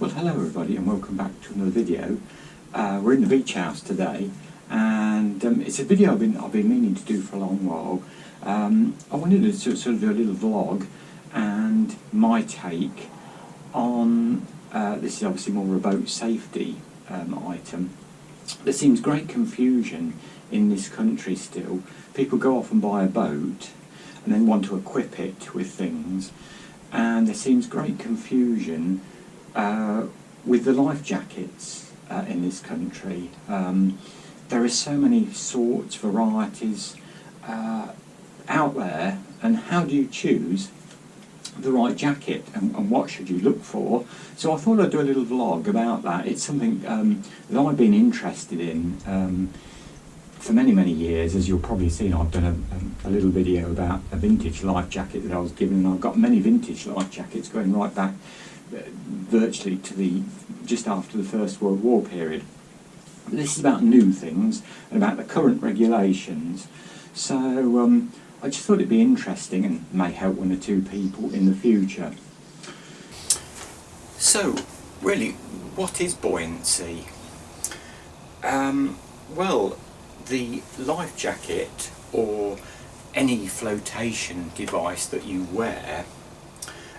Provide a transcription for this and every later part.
Well, hello everybody and welcome back to another video. We're in the beach house today, and it's a video I've been meaning to do for a long while. I wanted to sort of do a little vlog and my take on this is obviously more a boat safety item. There seems great confusion in this country still. People go off and buy a boat and then want to equip it with things, and there seems great confusion with the life jackets in this country. There are so many sorts, varieties out there, and how do you choose the right jacket and what should you look for? So I thought I'd do a little vlog about that. It's something that I've been interested in for many years. As you'll probably seen, I've done a little video about a vintage life jacket that I was given, and I've got many vintage life jackets going right back virtually to just after the First World War period. This is about new things and about the current regulations. So I just thought it'd be interesting and may help one or two people in the future. So really, what is buoyancy? Well, the life jacket or any flotation device that you wear,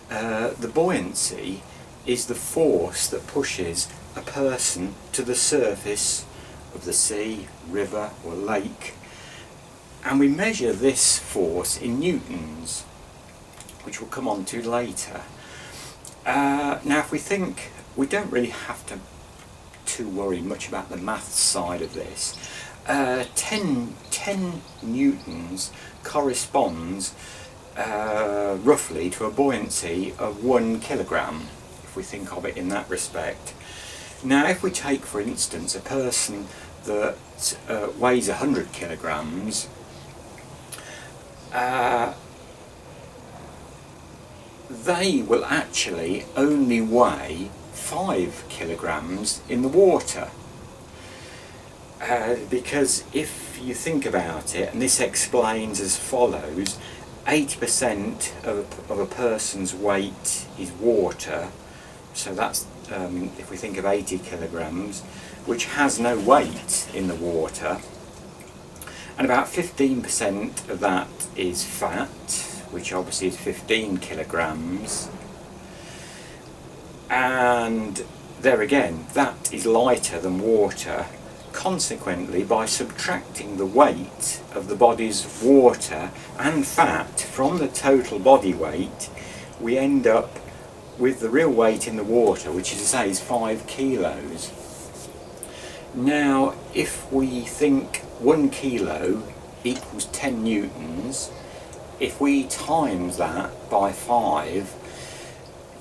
the buoyancy is the force that pushes a person to the surface of the sea, river or lake, and we measure this force in newtons, which we'll come on to later. Now if we think, we don't really have to worry much about the maths side of this. 10 newtons corresponds roughly to a buoyancy of 1 kilogram, if we think of it in that respect. Now if we take for instance a person that weighs 100 kilograms, they will actually only weigh 5 kilograms in the water. Because if you think about it, and this explains as follows: 80% of a person's weight is water, so that's if we think of 80 kilograms, which has no weight in the water, and about 15% of that is fat, which obviously is 15 kilograms, and there again, that is lighter than water. Consequently, by subtracting the weight of the body's water and fat from the total body weight, we end up with the real weight in the water, which is 5 kilos. Now if we think 1 kilo equals 10 newtons, if we times that by 5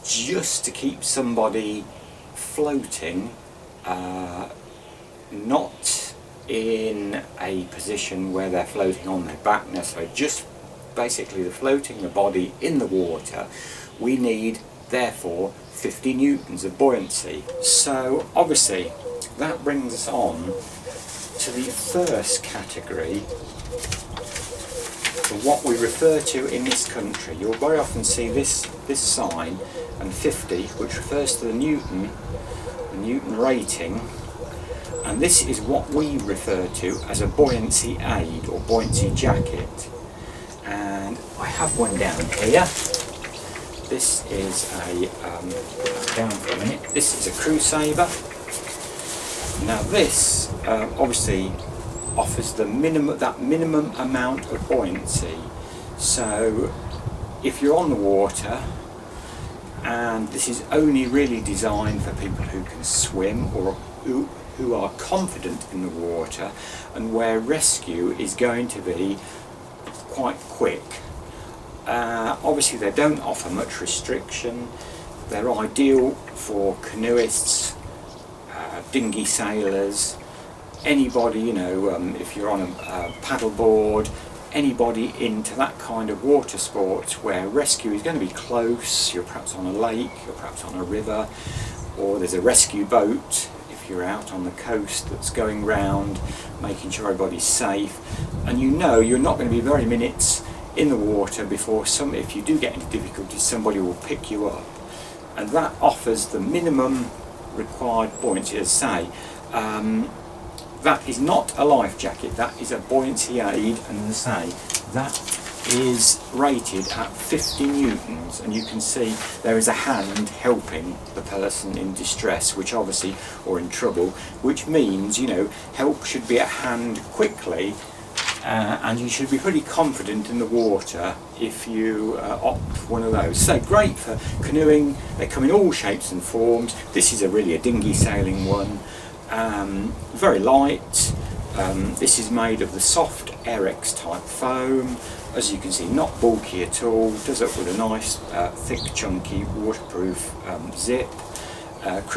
just to keep somebody floating, not in a position where they're floating on their back, so just basically floating the body in the water, we need therefore 50 newtons of buoyancy. So obviously that brings us on to the first category of what we refer to in this country. You'll very often see this sign and 50, which refers to the Newton rating, and this is what we refer to as a buoyancy aid or buoyancy jacket. And I have one down here. This is down for a minute. This is a Saber. Now this obviously offers the minimum amount of buoyancy. So if you're on the water, and this is only really designed for people who can swim or who are confident in the water, and where rescue is going to be quite quick. Obviously they don't offer much restriction. They're ideal for canoeists, dinghy sailors, anybody, if you're on a paddle board, anybody into that kind of water sport where rescue is going to be close. You're perhaps on a lake, you're perhaps on a river, or there's a rescue boat if you're out on the coast that's going round making sure everybody's safe, and you're not going to be very minutes in the water before if you do get into difficulties, somebody will pick you up. and that offers the minimum required buoyancy. As I say, that is not a life jacket, that is a buoyancy aid, and as I say, that is rated at 50 newtons, and you can see there is a hand helping the person in distress, which obviously, or in trouble, which means, you know, help should be at hand quickly, and you should be pretty confident in the water if you opt for one of those. So great for canoeing, they come in all shapes and forms. This is really a dinghy sailing one, very light. This is made of the soft Aerex type foam. As you can see, not bulky at all, does it with a nice thick chunky waterproof zip.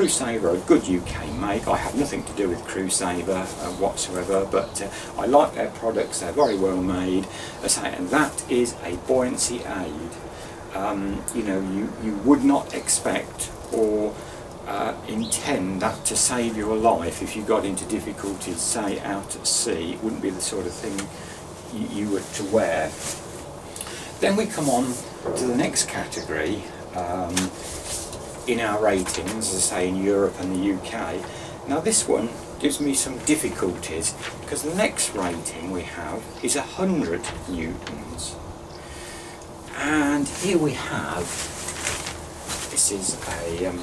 Saber, a good UK make. I have nothing to do with Saber whatsoever, but I like their products, they're very well made. As I say, and that is a buoyancy aid. You know, you would not expect or intend that to save your life if you got into difficulties, say out at sea. It wouldn't be the sort of thing you were to wear. Then we come on to the next category in our ratings, as I say, in Europe and the UK. Now this one gives me some difficulties because the next rating we have is 100 newtons, and here we have, this is a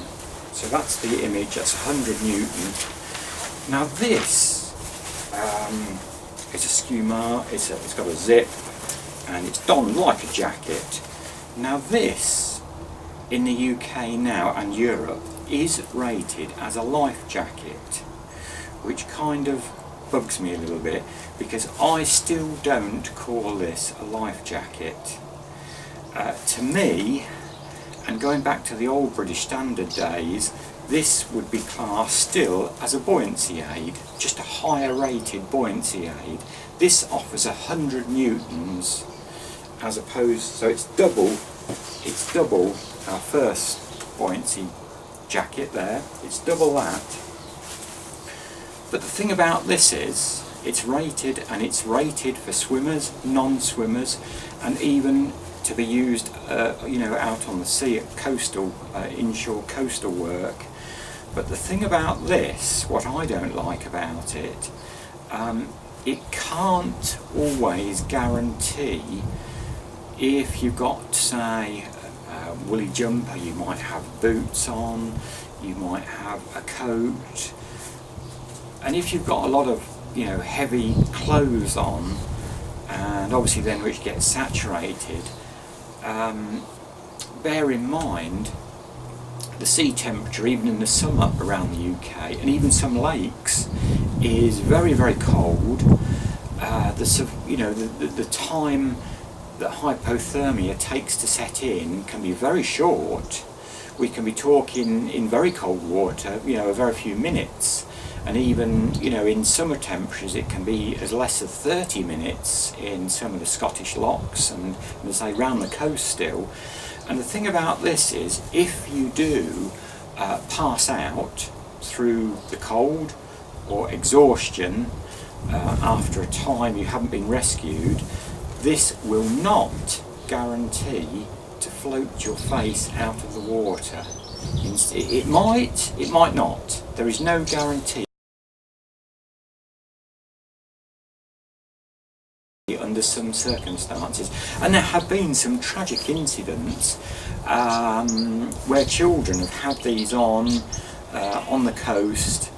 so that's the image, that's 100 newtons. Now this it's a skuma, it's got a zip, and it's donned like a jacket. Now this, in the UK now and Europe, is rated as a life jacket, which kind of bugs me a little bit, because I still don't call this a life jacket. To me, and going back to the old British Standard days, this would be classed still as a buoyancy aid, just a higher rated buoyancy aid. This offers 100 newtons as opposed, so it's double our first buoyancy jacket there, it's double that. But the thing about this is, it's rated for swimmers, non-swimmers, and even to be used you know, out on the sea at coastal, inshore coastal work. But the thing about this, what I don't like about it, it can't always guarantee, if you've got, say, a woolly jumper, you might have boots on, you might have a coat, and if you've got a lot of, you know, heavy clothes on, and obviously then which gets saturated, bear in mind the sea temperature, even in the summer around the UK, and even some lakes, is very, very cold. You know, the time that hypothermia takes to set in can be very short. We can be talking in very cold water, you know, a very few minutes, and even, you know, in summer temperatures it can be as less as 30 minutes in some of the Scottish lochs and as I say, round the coast still. And the thing about this is, if you do pass out through the cold or exhaustion after a time you haven't been rescued, this will not guarantee to float your face out of the water. It might not. There is no guarantee under some circumstances, and there have been some tragic incidents where children have had these on the coast,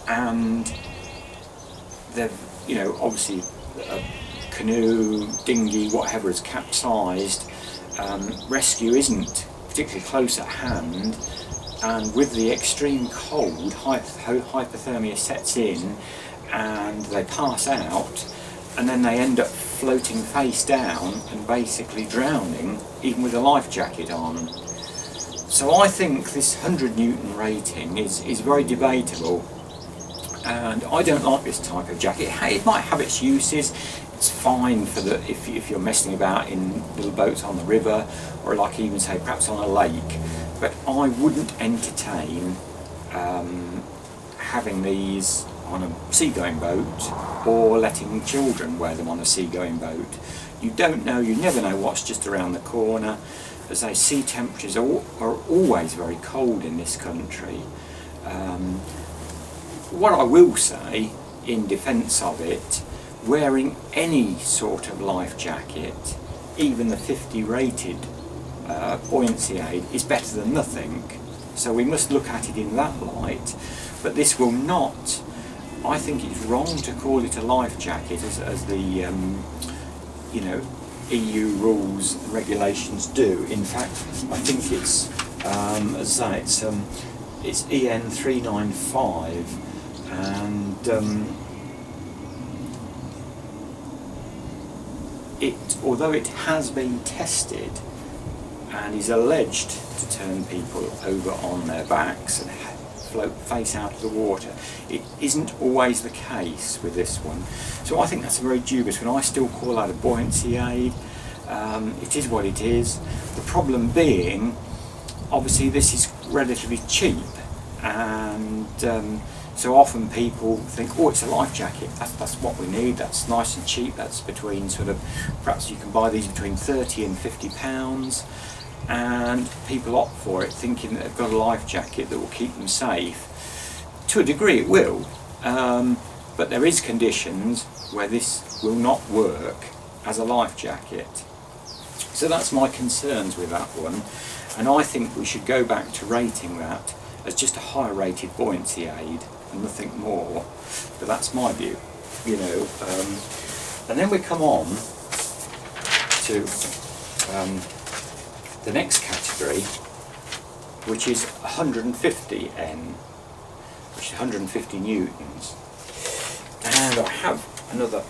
and they've, you know, obviously a canoe, dinghy, whatever is capsized. Rescue isn't particularly close at hand, and with the extreme cold, hypothermia sets in and they pass out, and then they end up floating face down and basically drowning, even with a life jacket on. So I think this 100 Newton rating is very debatable, and I don't like this type of jacket. Hey, it might have its uses. It's fine for the if you're messing about in little boats on the river, or like even say perhaps on a lake, but I wouldn't entertain having these on a seagoing boat, or letting children wear them on a seagoing boat. You don't know, you never know what's just around the corner, as I say, sea temperatures are always very cold in this country. What I will say in defence of it, wearing any sort of life jacket, even the 50 rated buoyancy aid, is better than nothing. So we must look at it in that light. But this will not, I think it's wrong to call it a life jacket as the you know, EU rules and regulations do. In fact, I think it's as I say, it's EN 395, and although it has been tested and is alleged to turn people over on their backs and float face out of the water, it isn't always the case with this one. So I think that's a very dubious one. I still call that a buoyancy aid. It is what it is. The problem being, obviously this is relatively cheap, and so often people think, oh, it's a life jacket, that's what we need, that's nice and cheap, that's between sort of, perhaps you can buy these between 30 and 50 pounds, and people opt for it thinking that they've got a life jacket that will keep them safe. To a degree it will, but there is conditions where this will not work as a life jacket. So that's my concerns with that one, and I think we should go back to rating that as just a higher rated buoyancy aid and nothing more. But that's my view, you know. And then we come on to the next category, which is 150 N, which is 150 newtons. And I have another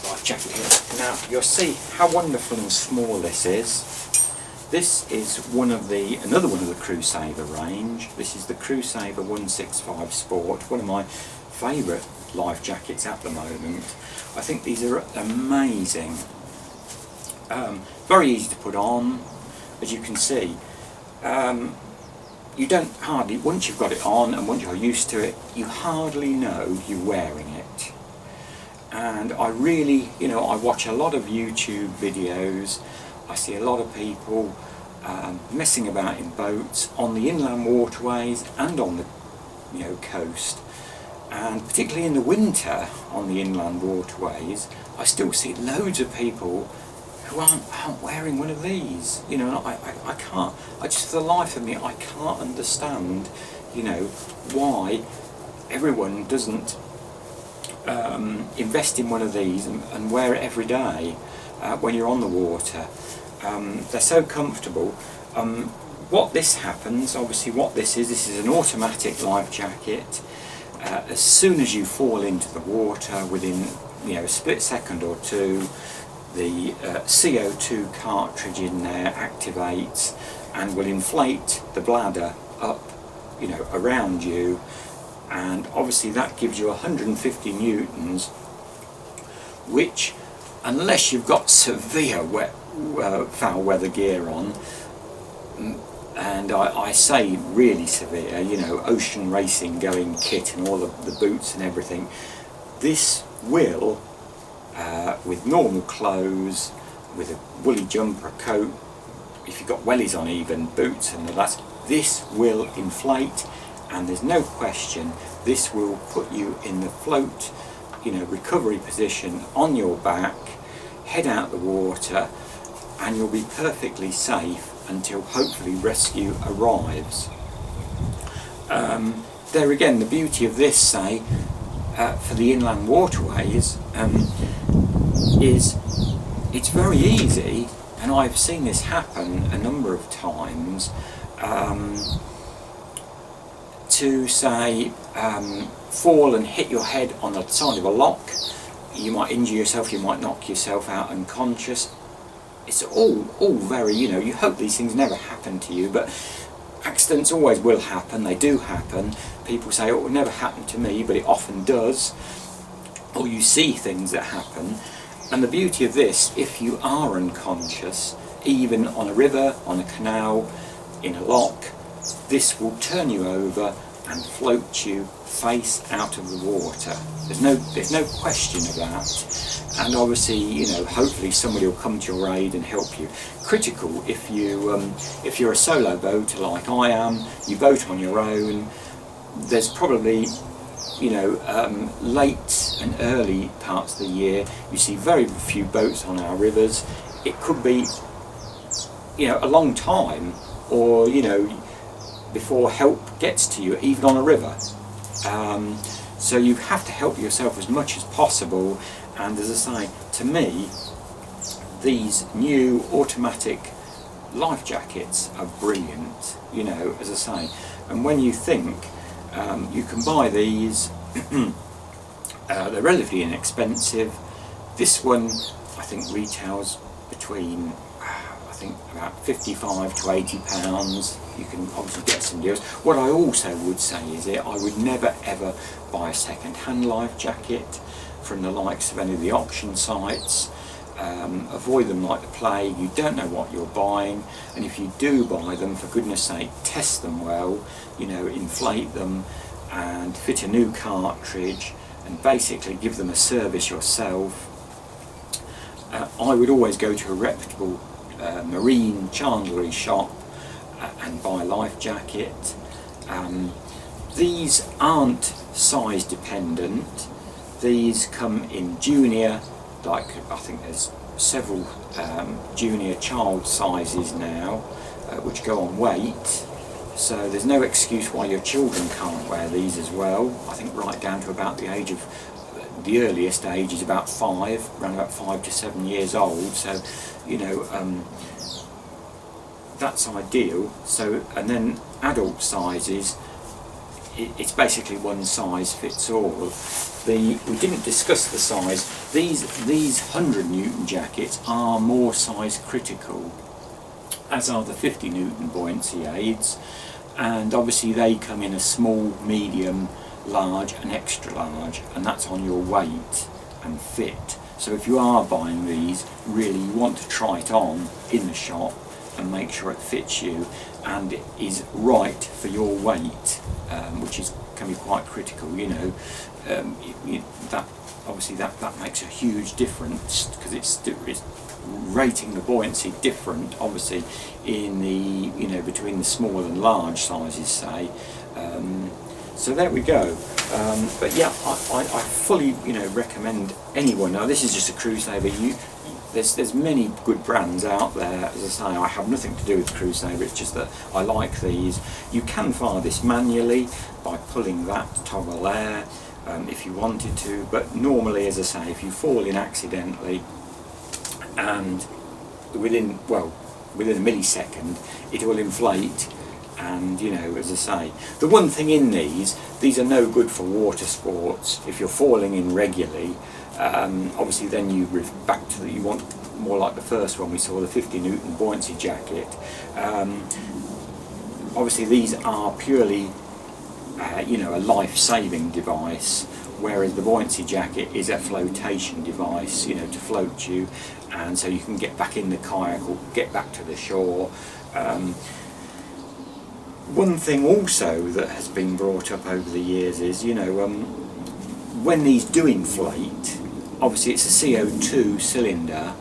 life jacket here. Now you'll see how wonderful and small this is. This is another one of the Crusader range. This is the Crusader 165 Sport, one of my favourite life jackets at the moment. I think these are amazing. Very easy to put on, as you can see. You don't hardly, once you've got it on and once you're used to it, you hardly know you're wearing it. And I really, you know, I watch a lot of YouTube videos. I see a lot of people messing about in boats on the inland waterways and on the, you know, coast, and particularly in the winter on the inland waterways, I still see loads of people who aren't wearing one of these. You know, I can't. I just, for the life of me, I can't understand, you know, why everyone doesn't invest in one of these and wear it every day when you're on the water. They're so comfortable. What this happens, obviously what this is an automatic life jacket. As soon as you fall into the water, within, you know, a split second or two, the CO2 cartridge in there activates and will inflate the bladder up, you know, around you, and obviously that gives you 150 newtons, which, unless you've got severe foul weather gear on, and I say really severe, you know, ocean racing going kit and all the boots and everything, this will, with normal clothes, with a woolly jumper, coat, if you've got wellies on, even boots and all that, this will inflate, and there's no question this will put you in the float, you know, recovery position on your back, head out the water, and you'll be perfectly safe until hopefully rescue arrives. There again, the beauty of this, say, for the inland waterways, is it's very easy, and I've seen this happen a number of times, to say fall and hit your head on the side of a lock. You might injure yourself, you might knock yourself out unconscious. It's all very, you know, you hope these things never happen to you, but accidents always will happen, they do happen. People say, oh, it will never happen to me, but it often does. Or you see things that happen. And the beauty of this, if you are unconscious, even on a river, on a canal, in a lock, this will turn you over and float you face out of the water. There's no question of that. And obviously, you know, hopefully somebody will come to your aid and help you. Critical if you're a solo boater like I am, you boat on your own. There's probably, you know, late and early parts of the year, you see very few boats on our rivers. It could be, you know, a long time, or, you know, before help gets to you, even on a river. So you have to help yourself as much as possible. And as I say, to me, these new automatic life jackets are brilliant, you know, as I say. And when you think you can buy these, they're relatively inexpensive. This one I think retails between about 55 to 80 pounds. You can obviously get some deals. What I also would say is that I would never ever buy a second-hand life jacket from the likes of any of the auction sites. Avoid them like the plague. You don't know what you're buying, and if you do buy them, for goodness sake, test them well, you know, inflate them and fit a new cartridge and basically give them a service yourself. I would always go to a reputable marine chandlery shop and buy a life jacket. These aren't size dependent. These come in junior, like I think there's several junior child sizes now, which go on weight. So there's no excuse why your children can't wear these as well. I think right down to about the age of, the earliest age is about 5, around about 5 to 7 years old. So, you know, that's ideal. So, and then adult sizes, it's basically one size fits all. We didn't discuss the size. These 100 Newton jackets are more size critical, as are the 50 Newton buoyancy aids, and obviously they come in a small, medium, large and extra large, and that's on your weight and fit. So if you are buying these, really you want to try it on in the shop and make sure it fits you and it is right for your weight, which can be quite critical, you know. That obviously that makes a huge difference, because it's rating the buoyancy different, obviously, in the, you know, between the small and large sizes, say. So there we go. But yeah, I fully, you know, recommend anyone. Now this is just a Crusader. There's many good brands out there. As I say, I have nothing to do with Crusader. It's just that I like these. You can fire this manually by pulling that toggle there, if you wanted to. But normally, as I say, if you fall in accidentally, and within a millisecond, it will inflate. And, you know, as I say, the one thing in these are no good for water sports. If you're falling in regularly, obviously then you back to you want more like the first one we saw, the 50 Newton buoyancy jacket. Obviously these are purely, you know, a life-saving device, whereas the buoyancy jacket is a flotation device, you know, to float you, and so you can get back in the kayak or get back to the shore. One thing also that has been brought up over the years is, you know, when these do inflate, obviously it's a CO2 cylinder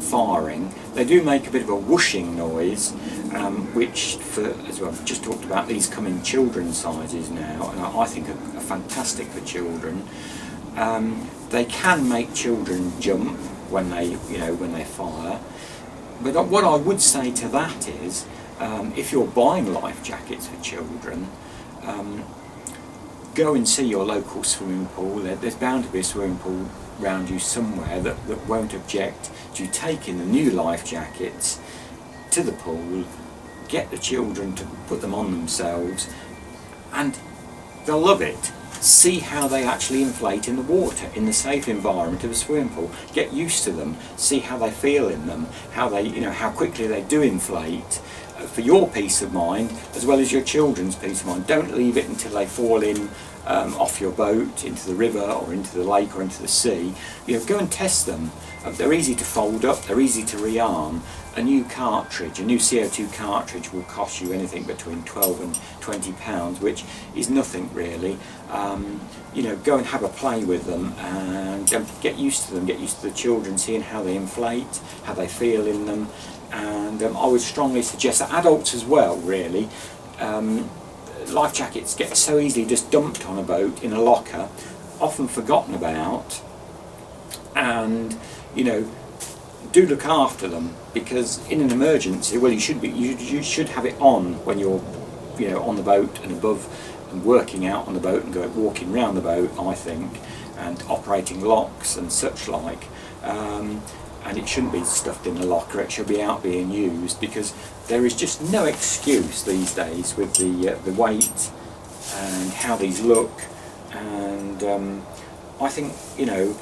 firing. They do make a bit of a whooshing noise, which, as well, I've just talked about, these come in children's sizes now, and I think are fantastic for children. They can make children jump when they, you know, when they fire. But what I would say to that is, if you're buying life jackets for children, go and see your local swimming pool. There's bound to be a swimming pool around you somewhere that won't object to you taking the new life jackets to the pool, get the children to put them on themselves, and they'll love it. See how they actually inflate in the water, in the safe environment of a swimming pool. Get used to them, see how they feel in them, how they, you know, how quickly they do inflate. for your peace of mind as well as your children's peace of mind. Don't leave it until they fall in off your boat into the river or into the lake or into the sea. You know, go and test them. They're easy to fold up, they're easy to rearm. A new cartridge, a new CO2 cartridge will cost you anything between 12 and 20 pounds, which is nothing really. You know, go and have a play with them and get used to them, get used to the children, seeing how they inflate, how they feel in them. And I would strongly suggest that adults as well, really. Life jackets get so easily just dumped on a boat in a locker, often forgotten about, and you know, do look after them, because in an emergency, well, you should have it on when you're, you know, on the boat and above and working out on the boat and walking around the boat, I think, and operating locks and such like. And it shouldn't be stuffed in a locker, it should be out being used, because there is just no excuse these days with the weight and how these look. And I think, you know,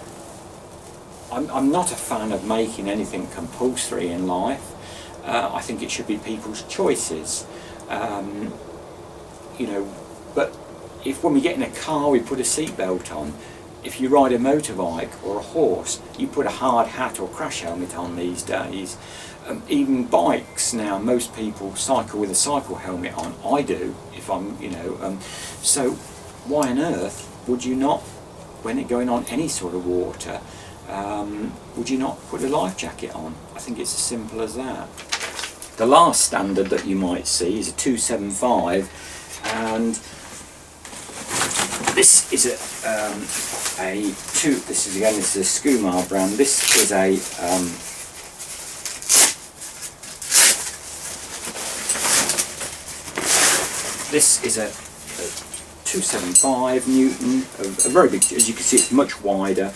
I'm not a fan of making anything compulsory in life. I think it should be people's choices. You know, but if when we get in a car we put a seatbelt on, if you ride a motorbike or a horse, you put a hard hat or crash helmet on these days. Even bikes now, most people cycle with a cycle helmet on. I do, if I'm, you know, so why on earth would you not, when it going on any sort of water, would you not put a life jacket on? I think it's as simple as that. The last standard that you might see is a 275, and this is this is a Skumar brand. This is a this is a 275 Newton, a very big, as you can see it's much wider.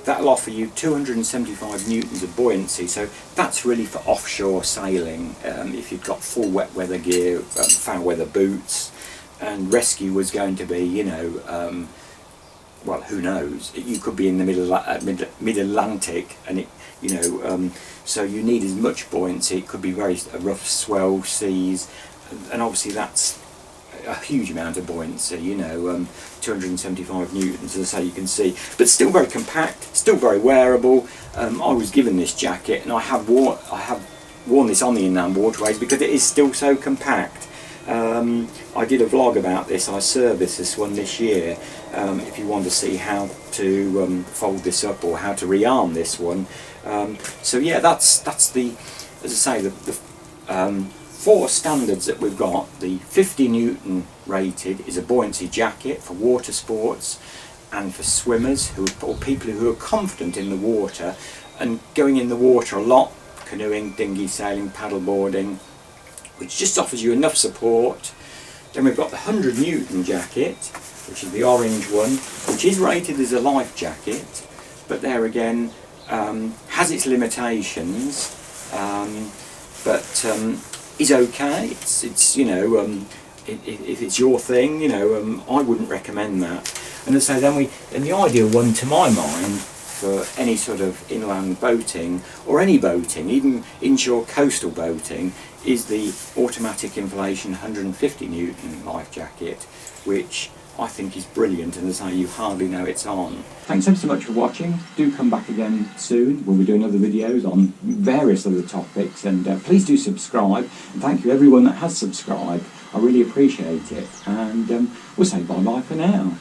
That'll offer you 275 newtons of buoyancy, so that's really for offshore sailing. If you've got full wet weather gear, foul weather boots, and rescue was going to be, you know, well, who knows? You could be in the mid-Atlantic, and it, you know, so you need as much buoyancy. It could be very rough swell seas, and obviously that's a huge amount of buoyancy, you know, 275 newtons, as I say, you can see, but still very compact, still very wearable. I was given this jacket, and I have worn this on the inland waterways because it is still so compact. I did a vlog about this. I serviced this one this year. If you want to see how to fold this up or how to rearm this one. So yeah, that's the, as I say, the 4 standards that we've got. The 50 Newton rated is a buoyancy jacket for water sports and for swimmers or people who are confident in the water and going in the water a lot, canoeing, dinghy sailing, paddleboarding, which just offers you enough support. Then we've got the 100 Newton jacket, which is the orange one, which is rated as a life jacket, but there again has its limitations, but is okay. It's you know, if it's your thing, you know, I wouldn't recommend that. And so then the ideal one to my mind for any sort of inland boating or any boating, even inshore coastal boating, is the automatic inflation 150 Newton life jacket, which I think is brilliant, and as I say, you hardly know it's on. Thanks ever so much for watching. Do come back again soon. We'll be doing other videos on various other topics, and please do subscribe. And thank you everyone that has subscribed. I really appreciate it, and we'll say bye bye for now.